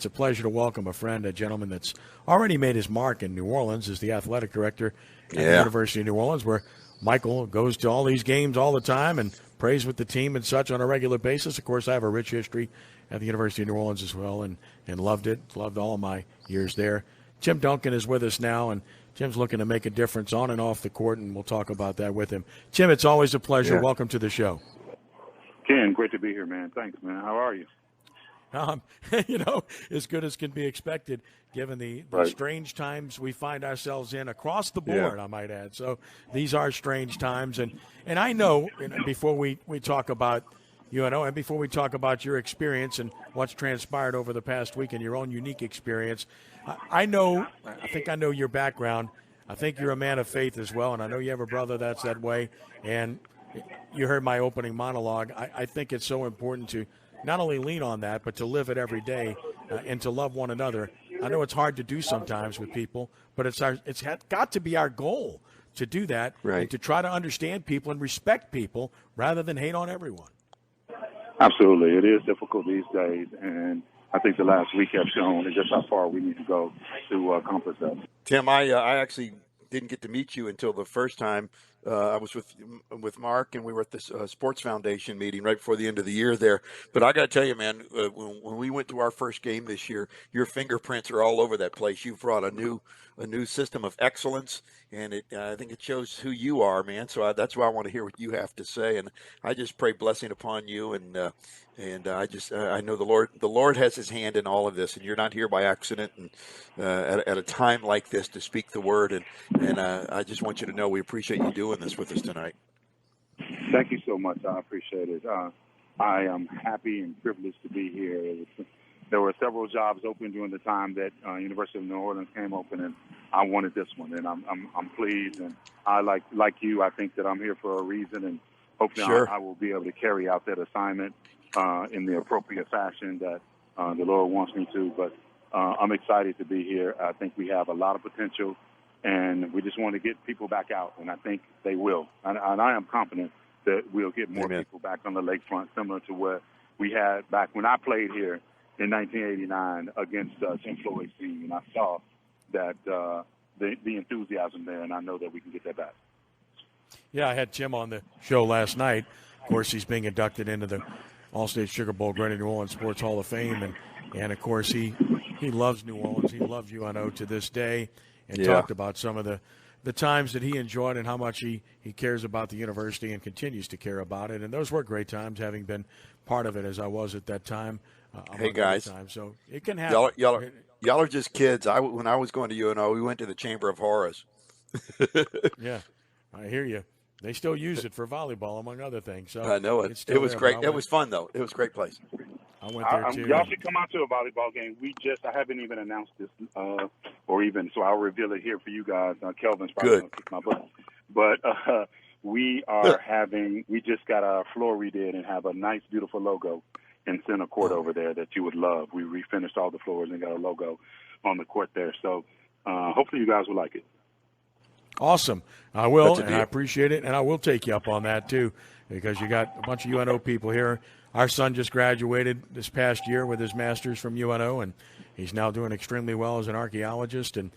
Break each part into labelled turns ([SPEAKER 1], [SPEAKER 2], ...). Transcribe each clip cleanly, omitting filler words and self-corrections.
[SPEAKER 1] it's a pleasure to welcome a friend, a gentleman that's already made his mark in New Orleans as the athletic director at the University of New Orleans, where Michael goes to all these games all the time and prays with the team and such on a regular basis. Of course, I have a rich history at the University of New Orleans as well, and loved it, loved all of my years there. Tim Duncan is with us now, and Tim's looking to make a difference on and off the court, and we'll talk about that with him. Tim, it's always a pleasure. Welcome to the show.
[SPEAKER 2] Ken, great to be here, man. Thanks, man. How are you?
[SPEAKER 1] As good as can be expected, given the strange times we find ourselves in across the board, I might add. So these are strange times. And I know, before we talk about UNO and before we talk about your experience and what's transpired over the past week and your own unique experience, I think I know your background. I think you're a man of faith as well, and I know you have a brother that's that way. And you heard my opening monologue. I think it's so important to not only lean on that, but to live it every day and to love one another. I know it's hard to do sometimes with people, but it's got to be our goal to do that and to try to understand people and respect people rather than hate on everyone.
[SPEAKER 2] Absolutely. It is difficult these days, and I think the last week have shown just how far we need to go to accomplish that.
[SPEAKER 3] Tim, I actually didn't get to meet you until the first time. I was with Mark, and we were at this Sports Foundation meeting right before the end of the year there. But I got to tell you, man, when we went to our first game this year, your fingerprints are all over that place. You've brought a new system of excellence, and I think it shows who you are, man. So that's why I want to hear what you have to say, and I just pray blessing upon you, and I know the Lord has His hand in all of this, and you're not here by accident, and at a time like this to speak the word, and I just want you to know we appreciate you doing this with us tonight.
[SPEAKER 2] Thank you so much. I appreciate it. I am happy and privileged to be here. There were several jobs open during the time that University of New Orleans came open, and I wanted this one, and I'm pleased. And I like you. I think that I'm here for a reason, and hopefully I will be able to carry out that assignment in the appropriate fashion that the Lord wants me to. But I'm excited to be here. I think we have a lot of potential, and we just want to get people back out, and I think they will. And I am confident that we'll get more people back on the lakefront, similar to what we had back when I played here in 1989 against Tim Floyd's team, and I saw that the enthusiasm there, and I know that we can get that back.
[SPEAKER 1] Yeah, I had Tim on the show last night. Of course, he's being inducted into the All-State Sugar Bowl Greater New Orleans Sports Hall of Fame, and of course he loves New Orleans. He loves UNO to this day, and talked about some of the times that he enjoyed and how much he cares about the university and continues to care about it. And those were great times, having been part of it as I was at that time.
[SPEAKER 3] Hey, guys.
[SPEAKER 1] So it can happen.
[SPEAKER 3] Y'all are just kids. When I was going to UNO, we went to the Chamber of Horrors.
[SPEAKER 1] Yeah, I hear you. They still use it for volleyball, among other things. So
[SPEAKER 3] I know it. It was great. It was fun, though. It was a great place.
[SPEAKER 1] I went there, too.
[SPEAKER 2] Y'all should come out to a volleyball game. I haven't even announced this, so I'll reveal it here for you guys. Kelvin's probably going to kick my butt. But we just got our floor redid and have a nice, beautiful logo in center court over there that you would love. We refinished all the floors and got a logo on the court there. So hopefully you guys will like it.
[SPEAKER 1] Awesome. I will, and I appreciate it, and I will take you up on that, too, because you got a bunch of UNO people here. Our son just graduated this past year with his master's from UNO, and he's now doing extremely well as an archaeologist. And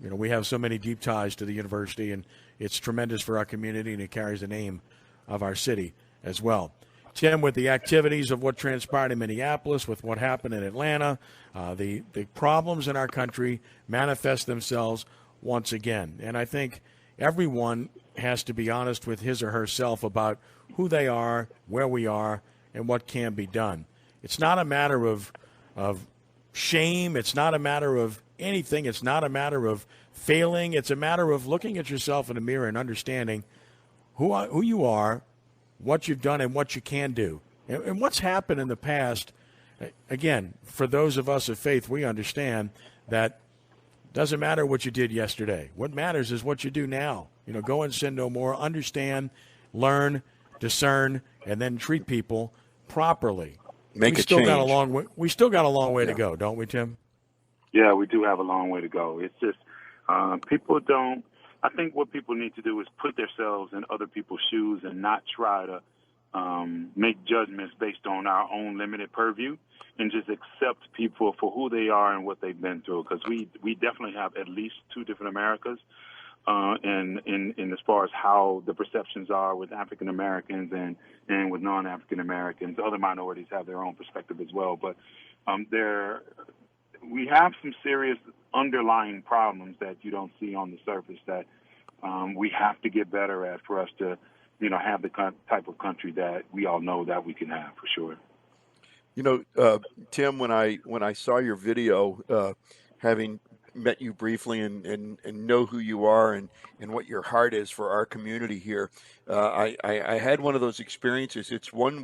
[SPEAKER 1] we have so many deep ties to the university, and it's tremendous for our community, and it carries the name of our city as well. Tim, with the activities of what transpired in Minneapolis, with what happened in Atlanta, the problems in our country manifest themselves once again. And I think everyone has to be honest with his or herself about who they are, where we are, and what can be done. It's not a matter of shame. It's not a matter of anything. It's not a matter of failing. It's a matter of looking at yourself in the mirror and understanding who you are, what you've done, and what you can do. And what's happened in the past, again, for those of us of faith, we understand that doesn't matter what you did yesterday. What matters is what you do now. Go and sin no more. Understand, learn, discern, and then treat people properly.
[SPEAKER 2] We still got
[SPEAKER 1] a long way to go, don't we, Tim?
[SPEAKER 2] Yeah, we do have a long way to go. It's just people don't. I think what people need to do is put themselves in other people's shoes and not try to make judgments based on our own limited purview and just accept people for who they are and what they've been through. Because we definitely have at least two different Americas, in as far as how the perceptions are with African Americans and with non-African Americans. Other minorities have their own perspective as well, but we have some serious underlying problems that you don't see on the surface that we have to get better at for us to, have the type of country that we all know that we can have, for sure.
[SPEAKER 3] Tim, when I saw your video, having met you briefly and know who you are and what your heart is for our community here, I had one of those experiences. It's one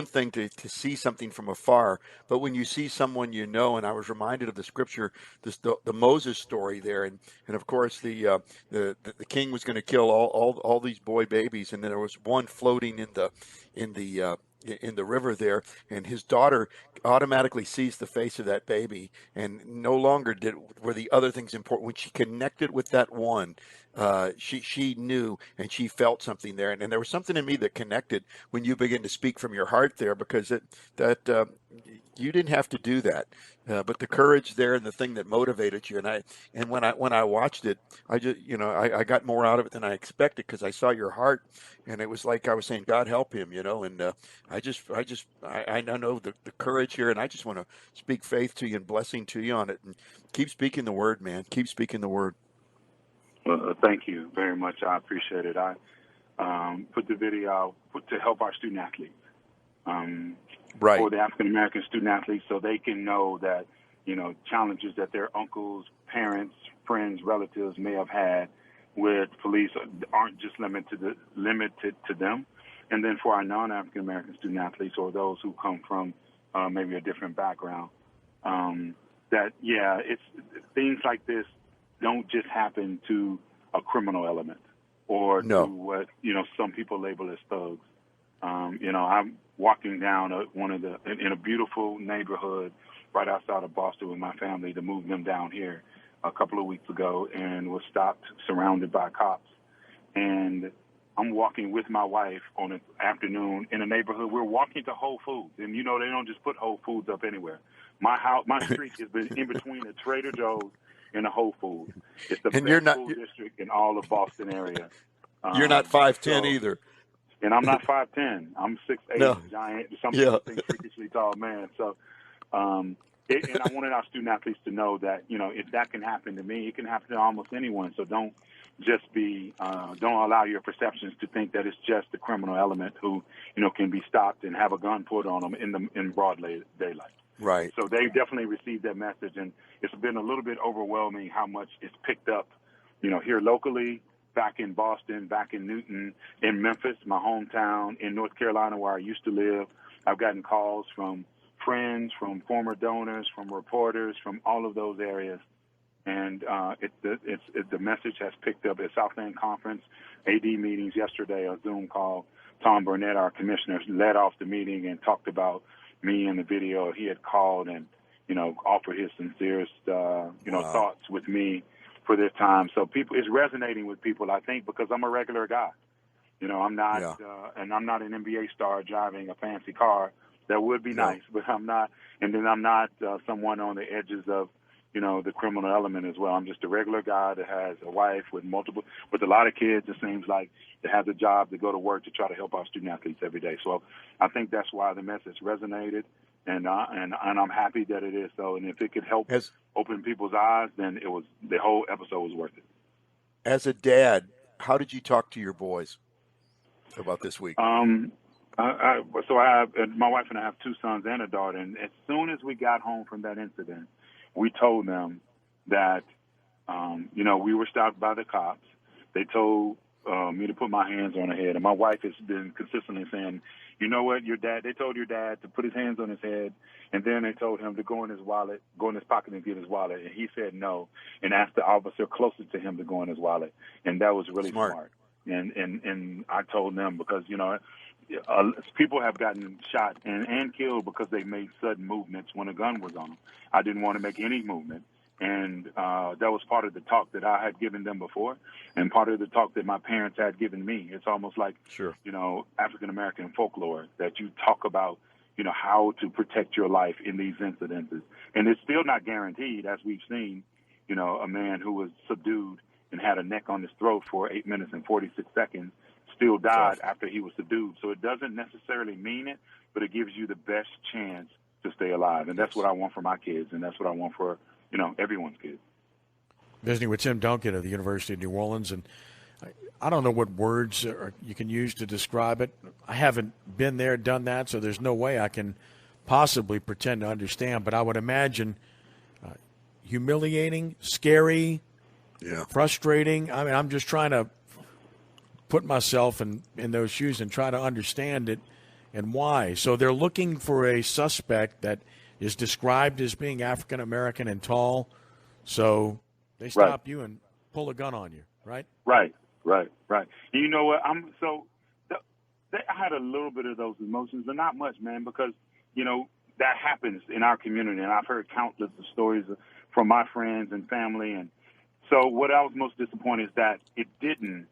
[SPEAKER 3] thing to see something from afar, but when you see someone and I was reminded of the scripture, the Moses story there, and of course the king was going to kill all these boy babies, and then there was one floating in the river there, and his daughter automatically sees the face of that baby, and no longer were the other things important. When she connected with that one, she knew and she felt something there, and there was something in me that connected when you begin to speak from your heart there, because you didn't have to do that, but the courage there and the thing that motivated you, and when I watched it, I just I got more out of it than I expected, because I saw your heart, and it was like I was saying, God help him, and I know the courage here, and I just want to speak faith to you and blessing to you on it, and keep speaking the word, man. Keep speaking the word.
[SPEAKER 2] Well, thank you very much. I appreciate it. I put the video out to help our student athletes,
[SPEAKER 3] right,
[SPEAKER 2] for the African American student athletes, so they can know that challenges that their uncles, parents, friends, relatives may have had with police aren't just limited to them. And then for our non-African American student athletes, or those who come from maybe a different background, it's things like this don't just happen to a criminal element or to what some people label as thugs. I'm walking down in a beautiful neighborhood right outside of Boston with my family to move them down here a couple of weeks ago, and was stopped, surrounded by cops. And I'm walking with my wife on an afternoon in a neighborhood. We're walking to Whole Foods, and they don't just put Whole Foods up anywhere. My street is in between a Trader Joe's and a Whole Foods. It's the best food district in all of Boston area.
[SPEAKER 3] You're not 5'10" either.
[SPEAKER 2] And I'm not 5'10". I'm 6'8", giant. Some people think freakishly tall man. So, and I wanted our student athletes to know that if that can happen to me, it can happen to almost anyone. So don't just don't allow your perceptions to think that it's just the criminal element who can be stopped and have a gun put on them in broad daylight.
[SPEAKER 3] Right.
[SPEAKER 2] So they definitely received that message, and it's been a little bit overwhelming how much it's picked up, here locally, back in Boston, back in Newton, in Memphis, my hometown, in North Carolina where I used to live. I've gotten calls from friends, from former donors, from reporters, from all of those areas. And the message has picked up at Southland Conference, AD meetings yesterday, a Zoom call. Tom Burnett, our commissioner, led off the meeting and talked about me in the video. He had called and, offered his sincerest, thoughts with me for this time. So it's resonating with people, I think, because I'm a regular guy. I'm not, and I'm not an NBA star driving a fancy car. That would be nice, but I'm not. And then I'm not someone on the edges of, the criminal element as well. I'm just a regular guy that has a wife with a lot of kids, it seems like, that has a job to go to work to try to help our student athletes every day. So I think that's why the message resonated, and I'm happy that it is so. And if it could help open people's eyes, then the whole episode was worth it.
[SPEAKER 3] As a dad, how did you talk to your boys about this week?
[SPEAKER 2] My wife and I have two sons and a daughter, and as soon as we got home from that incident, we told them that, we were stopped by the cops. They told me to put my hands on her head, and my wife has been consistently saying, you know what, they told your dad to put his hands on his head, and then they told him to go in his pocket and get his wallet, and he said no, and asked the officer closest to him to go in his wallet, and that was really smart. And I told them because, people have gotten shot and killed because they made sudden movements when a gun was on them. I didn't want to make any movement, And that was part of the talk that I had given them before, and part of the talk that my parents had given me. It's almost like,
[SPEAKER 3] Sure.
[SPEAKER 2] African-American folklore that you talk about, how to protect your life in these incidences. And it's still not guaranteed, as we've seen, a man who was subdued and had a neck on his throat for 8 minutes and 46 seconds still died after he was subdued. So it doesn't necessarily mean it, but it gives you the best chance to stay alive. And that's what I want for my kids, and that's what I want for, everyone's kids.
[SPEAKER 1] Visiting with Tim Duncan of the University of New Orleans, and I don't know what words you can use to describe it. I haven't been there, done that, so there's no way I can possibly pretend to understand. But I would imagine humiliating, scary, frustrating. I mean, I'm just trying to put myself in those shoes and try to understand it and why. So they're looking for a suspect that is described as being African-American and tall. So they stop you and pull a gun on you, right?
[SPEAKER 2] Right. And you know what? I had a little bit of those emotions, but not much, man, because, that happens in our community. And I've heard countless of stories from my friends and family. And so what I was most disappointed is that it didn't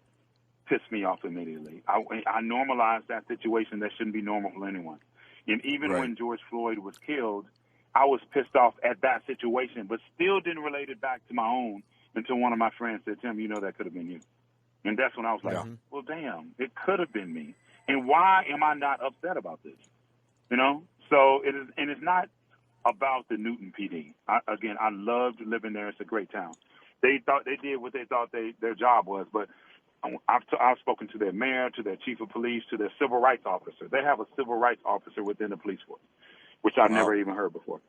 [SPEAKER 2] piss me off immediately. I normalized that situation that shouldn't be normal for anyone. And even when George Floyd was killed, I was pissed off at that situation, but still didn't relate it back to my own until one of my friends said, Tim, that could have been you. And that's when I was like, well, damn, it could have been me. And why am I not upset about this? So it is, and it's not about the Newton PD. I loved living there. It's a great town. They thought they did what they thought their job was, but I've spoken to their mayor, to their chief of police, to their civil rights officer. They have a civil rights officer within the police force, which I've never even heard before.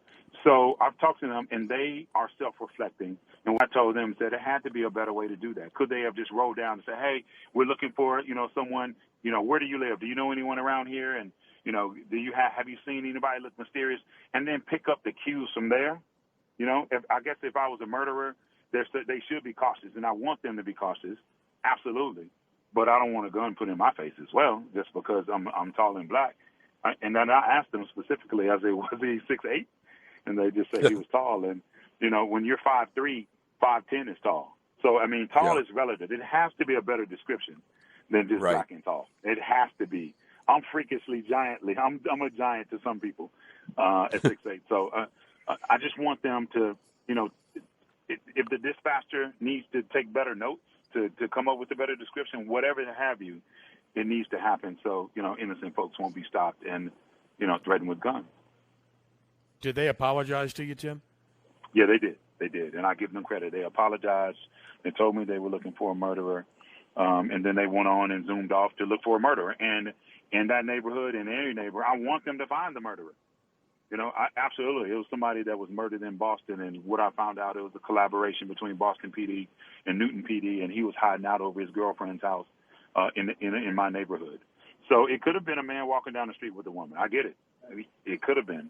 [SPEAKER 2] So I've talked to them, and they are self-reflecting. And what I told them is that it had to be a better way to do that. Could they have just rolled down and said, hey, we're looking for, someone, where do you live? Do you know anyone around here? And, do you have you seen anybody look mysterious? And then pick up the cues from there. If I was a murderer, they should be cautious, and I want them to be cautious. Absolutely. But I don't want a gun put in my face as well, just because I'm tall and black. And then I asked them specifically, was he 6'8"? And they just said he was tall. And, when you're 5'3", 5'10" is tall. So, tall is relative. It has to be a better description than just black and tall. It has to be. I'm freakishly giantly. I'm a giant to some people at 6'8". So I just want them to, if the dispatcher needs to take better notes to come up with a better description, whatever have you, it needs to happen so, innocent folks won't be stopped and, threatened with guns.
[SPEAKER 1] Did they apologize to you, Tim?
[SPEAKER 2] Yeah, they did. They did. And I give them credit. They apologized. They told me they were looking for a murderer. And then they went on and zoomed off to look for a murderer. And in that neighborhood, in any neighborhood, I want them to find the murderer. Absolutely. It was somebody that was murdered in Boston. And what I found out, it was a collaboration between Boston PD and Newton PD. And he was hiding out over his girlfriend's house in my neighborhood. So it could have been a man walking down the street with a woman. I get it. It could have been.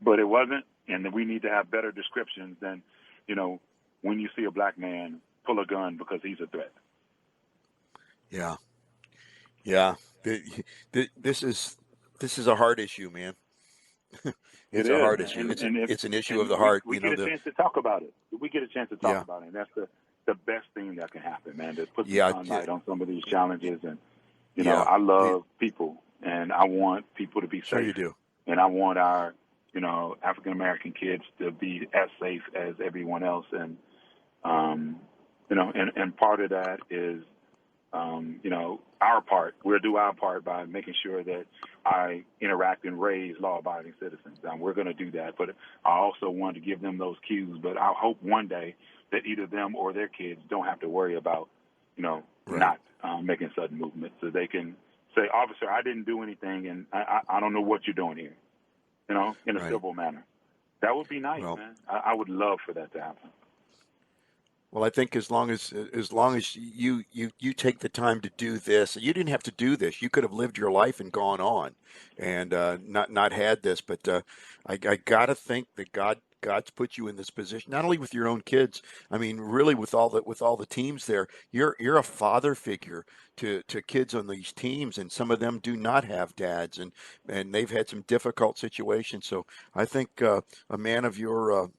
[SPEAKER 2] But it wasn't, and we need to have better descriptions than, when you see a black man pull a gun because he's a threat.
[SPEAKER 3] Yeah. This is a hard issue, man. It's a hard issue. It's an issue of the heart.
[SPEAKER 2] We get a chance to talk about it. We get a chance to talk about it, and that's the best thing that can happen, man, to put the sunlight on some of these challenges. And, I love people, and I want people to be safe.
[SPEAKER 3] Sure you do.
[SPEAKER 2] And I want our African-American kids to be as safe as everyone else. And, and part of that is, our part. We'll do our part by making sure that I interact and raise law-abiding citizens. We're going to do that. But I also want to give them those cues. But I hope one day that either them or their kids don't have to worry about, not making sudden movements. So they can say, officer, I didn't do anything, and I don't know what you're doing here. In a civil manner. That would be nice, man. I would love for that to happen.
[SPEAKER 3] Well, I think as long as you take the time to do this, you didn't have to do this. You could have lived your life and gone on, and not had this. But I gotta think that God's put you in this position, not only with your own kids. Really with all the teams there. You're a father figure to kids on these teams, and some of them do not have dads, and they've had some difficult situations. So I think a man of your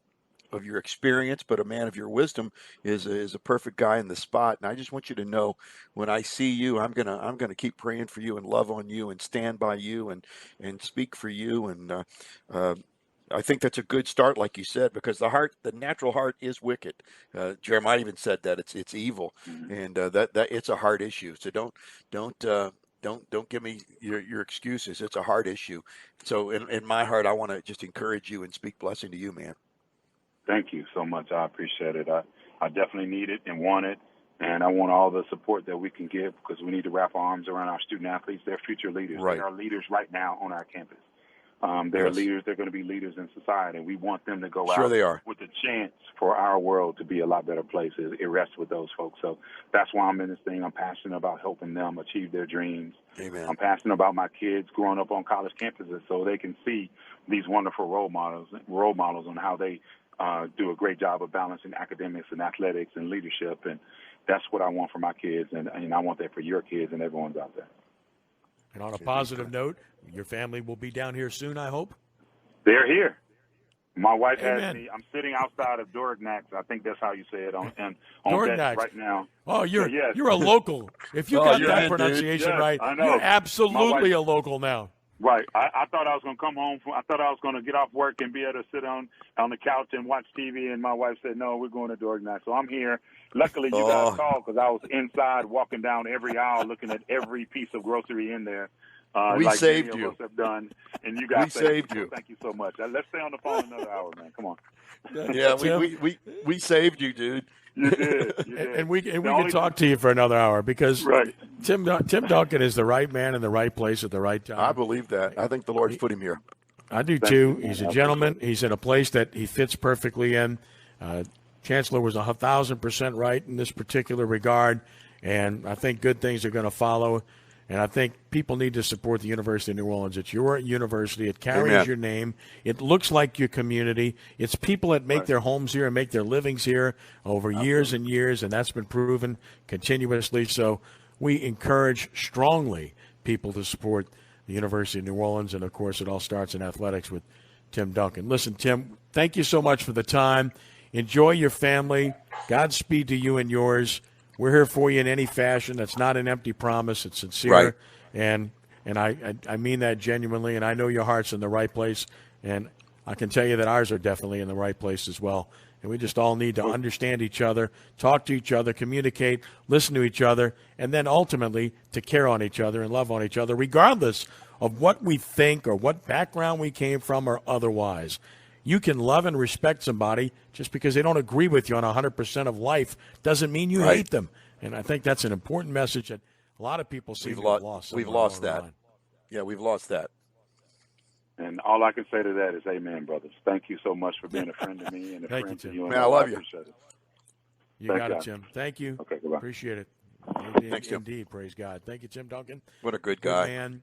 [SPEAKER 3] of your experience, but a man of your wisdom, is a perfect guy in the spot. And I just want you to know, when I see you, I'm gonna keep praying for you and love on you and stand by you and speak for you. And I think that's a good start, like you said, because the natural heart is wicked. Jeremiah even said that it's evil, and that it's a heart issue. So don't give me your excuses. It's a heart issue. So in my heart, I want to just encourage you and speak blessing to you, man.
[SPEAKER 2] Thank you so much. I appreciate it. I definitely need it and want it, and I want all the support that we can give, because we need to wrap our arms around our student athletes. They're future leaders.
[SPEAKER 3] Right.
[SPEAKER 2] They are leaders right now on our campus. They're leaders. They're going to be leaders in society, and we want them to go out
[SPEAKER 3] they are.
[SPEAKER 2] with a chance for our world to be a lot better place. It rests with those folks. So that's why I'm in this thing. I'm passionate about helping them achieve their dreams.
[SPEAKER 3] Amen.
[SPEAKER 2] I'm passionate about my kids growing up on college campuses so they can see these wonderful role models on how they do a great job of balancing academics and athletics and leadership. And that's what I want for my kids, and I want that for your kids and everyone's out there.
[SPEAKER 1] And on a positive note, your family will be down here soon, I hope?
[SPEAKER 2] They're here. My wife
[SPEAKER 1] Amen.
[SPEAKER 2] has me. I'm sitting outside of Dorignac. I think that's how you say it on
[SPEAKER 1] Dorignac
[SPEAKER 2] deck right now.
[SPEAKER 1] Oh, you're
[SPEAKER 2] yes.
[SPEAKER 1] a local. If you got that pronunciation
[SPEAKER 2] yes,
[SPEAKER 1] right,
[SPEAKER 2] I know.
[SPEAKER 1] you're absolutely a local now.
[SPEAKER 2] Right. I thought I was going to come home. I thought I was going to get off work and be able to sit on the couch and watch TV, and my wife said, no, we're going to Dorignac. So I'm here. Luckily, you guys called, because I was inside walking down every aisle looking at every piece of grocery in there.
[SPEAKER 3] We
[SPEAKER 2] like
[SPEAKER 3] saved
[SPEAKER 2] many
[SPEAKER 3] you.
[SPEAKER 2] of us have done, and you guys
[SPEAKER 3] saved you.
[SPEAKER 2] Thank you so much. Let's stay on the phone another hour, man. Come on.
[SPEAKER 3] Yeah, we saved you, dude.
[SPEAKER 2] You did.
[SPEAKER 1] And we can talk to you for another hour, because Tim Duncan is the right man in the right place at the right time.
[SPEAKER 3] I believe that. I think the Lord's put him here.
[SPEAKER 1] I do too. He's a gentleman. He's in a place that he fits perfectly in. Chancellor was 1,000% right in this particular regard, and I think good things are going to follow. And I think people need to support the University of New Orleans. It's your university. It carries your name. It looks like your community. It's people that make their homes here and make their livings here over years and years, and that's been proven continuously. So we encourage strongly people to support the University of New Orleans, and, of course, it all starts in athletics with Tim Duncan. Listen, Tim, thank you so much for the time. Enjoy your family. Godspeed to you and yours. We're here for you in any fashion. That's not an empty promise. It's sincere, and I mean that genuinely. And I know your heart's in the right place, and I can tell you that ours are definitely in the right place as well. And we just all need to understand each other, talk to each other, communicate, listen to each other, and then ultimately to care on each other and love on each other, regardless of what we think or what background we came from or otherwise. You can love and respect somebody just because they don't agree with you on 100% of life doesn't mean you hate them. And I think that's an important message that a lot of people seem to have lost.
[SPEAKER 3] We've lost that. Yeah, we've lost that.
[SPEAKER 2] And all I can say to that is amen, brothers. Thank you so much for being a friend to me and a friend to you.
[SPEAKER 3] Man, I love you.
[SPEAKER 2] Appreciate it.
[SPEAKER 1] You got it, Tim. Thank you.
[SPEAKER 2] Okay, goodbye.
[SPEAKER 1] Appreciate it.
[SPEAKER 3] Thanks, Tim.
[SPEAKER 1] Indeed, praise God. Thank you, Tim Duncan.
[SPEAKER 3] What a good guy.
[SPEAKER 1] Good man.